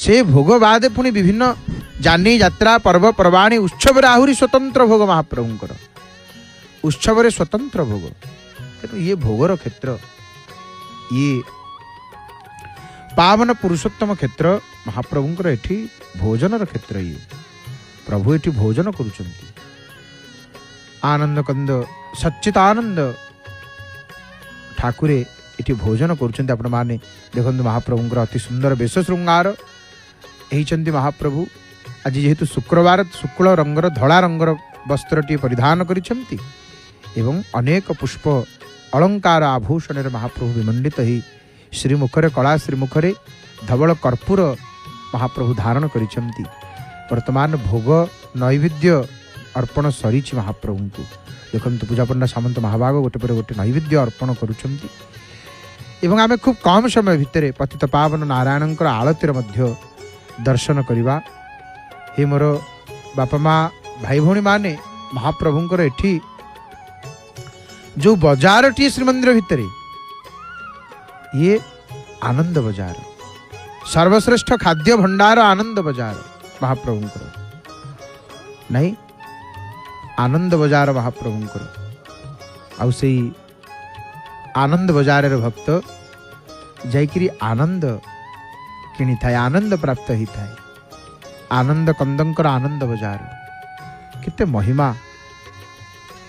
से भोग बाद पुणी विभिन्न जानी यात्रा पर्व पर्वाणी उत्सव आहरी स्वतंत्र भोग महाप्रभुंकर उत्सव स्वतंत्र भोग तेणु ये भोगर क्षेत्र ये पावन पुरुषोत्तम क्षेत्र महाप्रभुंकर एठी भोजनर क्षेत्र ये प्रभु एठी भोजन करुचंती आनंद कंद सच्चिदानंद ठाकुरे एठी भोजन करुचंती आपण माने देखंतु महाप्रभुंकर अति सुंदर वेश श्रृंगार एहिचंती महाप्रभु आज जेहेतु शुक्रवार शुक्ल रंगर धड़ा रंगर वस्त्रटी परिधान करिसंती एवं अनेक पुष्प अलंकार आभूषण महाप्रभु विमंडित ही श्रीमुखरे कला श्रीमुखरे धवल कर्पूर महाप्रभु धारण करिसंती वर्तमान भोग नैवेद्य अर्पण सरी महाप्रभु को देखंतु पूजा पंडा सामंत महाभाग गोटे पर गोटे नैवेद्य अर्पण करुचंती एवं आमे खूब कम समय भितर पतित पावन नारायणंकर आळतीर मध्य दर्शन करिबा। हे मोर बापा माँ भाई भौणी माने महाप्रभुंकर एठी जो बजार टी श्रीमंदिर भितर ये आनंद बजार सर्वश्रेष्ठ खाद्य भंडार आनंद बजार महाप्रभुंकर नहीं आनंद बजार महाप्रभुंकर आउ से आनंद बजार भक्त जाइकरी आनंद किणी थाए आनंद प्राप्त ही थाए आनंद कंदंकर आनंद बजार किते महिमा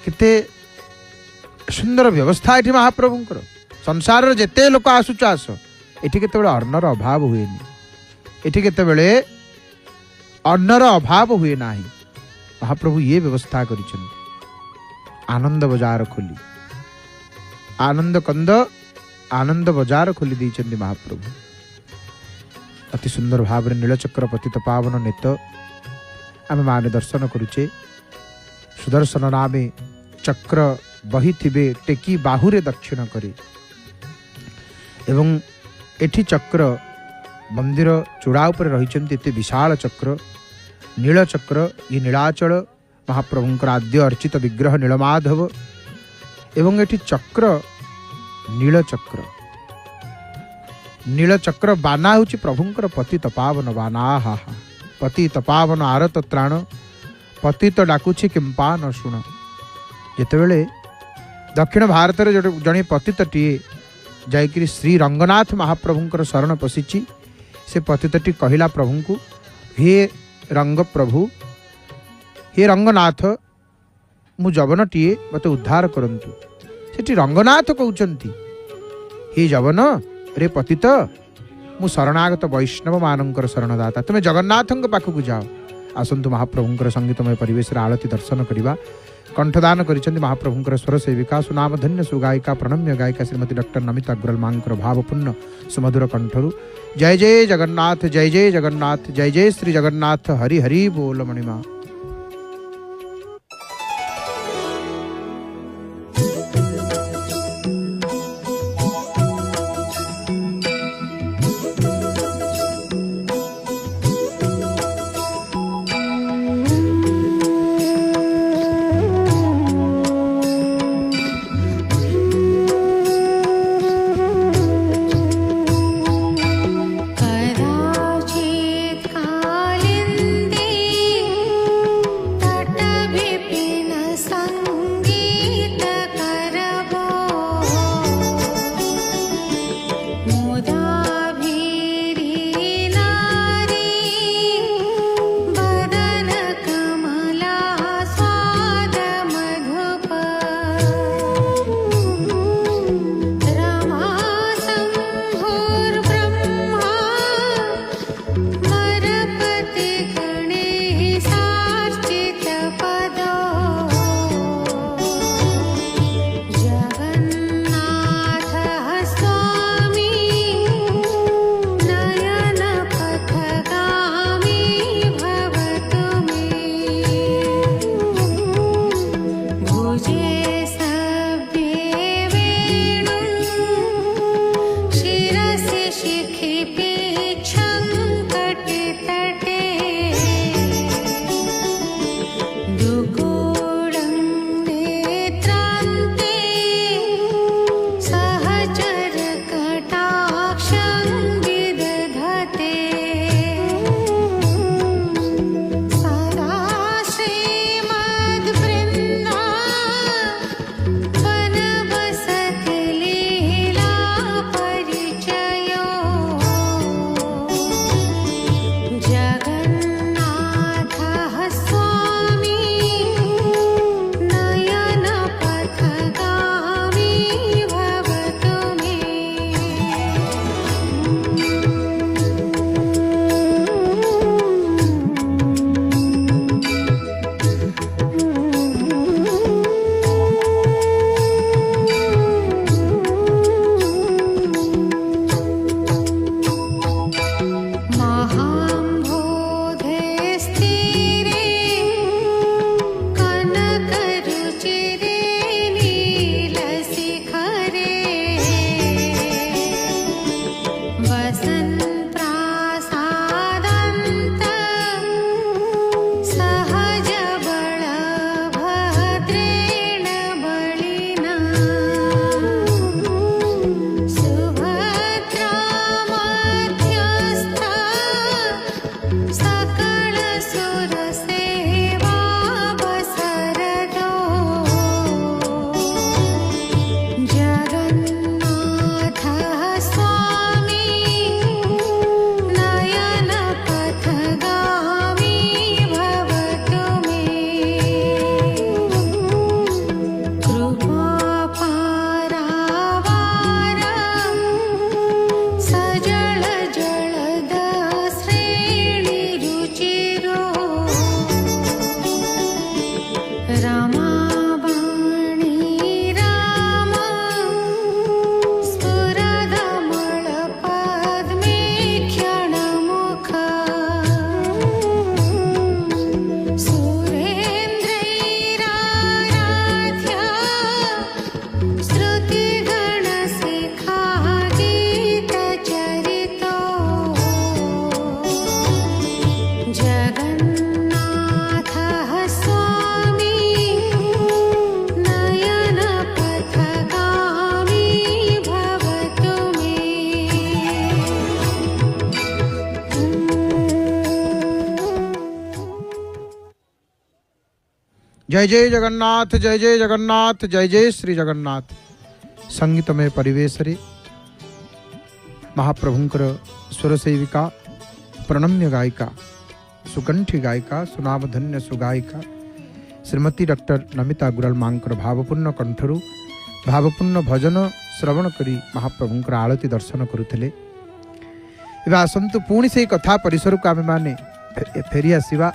किते सुंदर व्यवस्था ये महाप्रभुंकर संसार जेते लोक आसुच आस एठी केते बेले अन्नर अभाव हुए एठी केते बेले अन्नर अभाव हुए नाही महाप्रभु ये व्यवस्था करिसंती आनंद बजार खोली आनंद कंद आनंद बजार खोली दैचंती महाप्रभु अति सुंदर भाव रे नीलचक्र पतित पावन नेत आमे माने दर्शन करुचे सुदर्शन नामे चक्र बही थिबे टेकी बाहुरे दक्षिण करे एवं एठी चक्र मंदिर चूड़ा उपर रहिचंती एते विशाल चक्र नील चक्र ये नीलाचल महाप्रभुंकर आद्य अर्चित विग्रह नीलमाधव एवं एठी चक्र नील चक्र बाना होची प्रभुंकर पतित पावन बाना हा पतित पावन आरत त्राण पतित डाकुछि किंपा न शुण जेतेबेले दक्षिण भारत रे जणे पतितटीए जाइकरी श्री रंगनाथ महाप्रभुंकर शरण पशिची से पतितटी कहिला प्रभु को हे रंग प्रभु हे रंगनाथ मु जवनटीए मते उद्धार करंतु सेठी रंगनाथ कहउचंती हे जवन रे पतित मु शरणागत वैष्णव मानंकर शरणदाता तुमे जगन्नाथंक पाखकु जाओ आसंतु महाप्रभुंकर संगीतमय परिवेश रे आळती दर्शन करिबा कंठदान करिचंती महाप्रभुंकर स्वर सेविका सुनाम धन्य सुगायिका प्रणम्य गायिका श्रीमती डॉक्टर नमिता अग्रवाल मांकर भावपूर्ण सुमधुर कंठरु जय जय जगन्नाथ जय जय जगन्नाथ जय जय श्री जगन्नाथ हरि हरि बोल मणिमा। जय जय जगन्नाथ, जय जय जगन्नाथ, जय जय श्री जगन्नाथ। संगीतमय परिवेश रे महाप्रभुंकर स्वर सेविका, प्रणम्य गायिका, सुकंठी गायिका, सुनामधन्य सुगायिका श्रीमती डॉक्टर नमिता गुराल मांकर भावपूर्ण कंठरू भावपूर्ण भजन श्रवण करी महाप्रभुंकर आळती दर्शन करुथिले। एबे आसंतु पुणी से कथा परिसर को आमे माने फेरी आसीबा।